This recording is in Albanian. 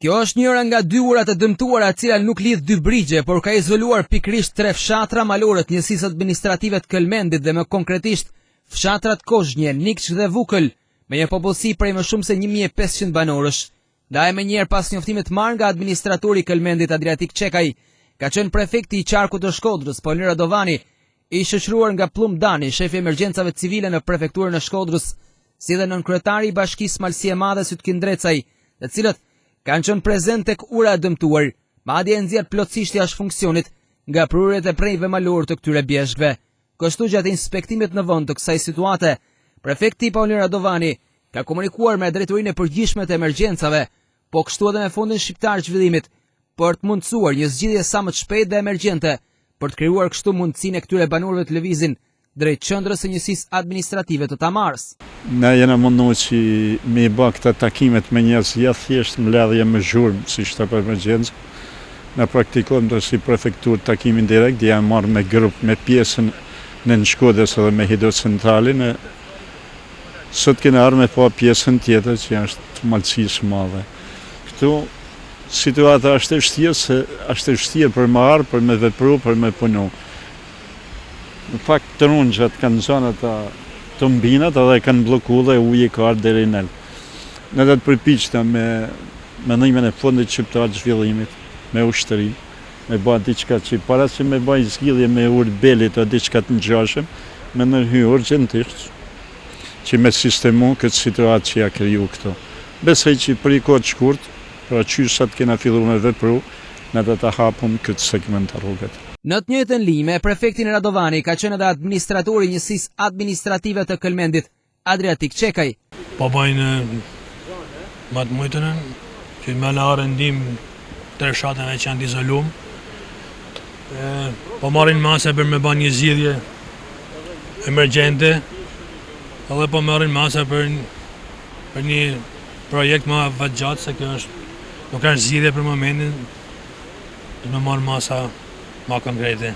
Kjo është njëra nga 2 urat e dëmtuara, e cila nuk lidh 2 brigje, por ka izoluar pikërisht 3 fshatra malore të njësisë administrative të Këlmendit dhe më konkretisht fshatrat Kozhnje, Nikç dhe Vukël, me një popullsi prej më shumë se 1500 banorësh. Ndaj më njëherë pas njoftimit marrë nga administratori i Këlmendit Adriatik Çekaj, ka qenë prefekti i qarkut të Shkodrës, Paulin Radovani, i shoqëruar nga Plum Dani, shefi emergjencave civile në prefekturën e Shkodrës, si dhe nënkryetari i bashkisë Malësi e Madhe Sytkin Drecaj, të cilët kanë qenë prezent tek ura e dëmtuar, madje e nxjerr plotësisht jashtë funksionit nga prurjet e prejve malor të këtyre bjeshkve. Kështu gjatë inspektimit në vend të kësaj situate, prefekti Paulin Radovani ka komunikuar me drejtorinë e përgjithshme të emergjencave, po kështu edhe me Fondin Shqiptar të Zhvillimit, për të mundësuar një zgjidhje sa më të shpejtë dhe emergjente, për të krijuar kështu mundësinë e këtyre banorëve të lëvizin drejt qendrës së njësisë administrative të Tamarës. Ne jena mundu që me i bë këta takimet me njerëz ja thjesht mbledhje me zhurmë, si shta për emergjencë. Ne praktikojmë të si prefektur takimin direkt, janë marrë me grup, me pjesën në Shkodrës edhe me hidrocentralin. Sot kena arë me pa pjesën tjetër që është malësisë madhe. Këtu situata është e vështirë për me arë, për me vepru, për me punu. Në fakt të runxhat kanë zonat të mbinat edhe kanë bloku dhe uji ka ardhur deri në. Ne do të përpiqem me mendimin e Fondit Shqiptar të Zhvillimit, me ushtërinë, me bën diçka që para se me bëj zgjidhje me urbelit o diçka të ngjashëm, me ndërhyj urgjentisht që me sistemu këtë situatë që ja kriju këto. Besoj që për një kohë të shkurt, pra qyshat kena filluar me vepru, ne do ta hapum këtë segment të rrugët. Në të njëjtën linjë me prefektin Radovani ka qenë edhe administratori i njësisë administrative të Këlmendit, Adriatik Çekaj. Po bajnë matë mujtënën, që me la rëndim të reshatëve që janë t'izolum. Po marrin masa për me ban një zgjidhje emergjente, edhe po marrin masa për një projekt më afatgjatë, se kjo nuk është zgjidhje për momentin, dhe me marrë masa ma konkrete.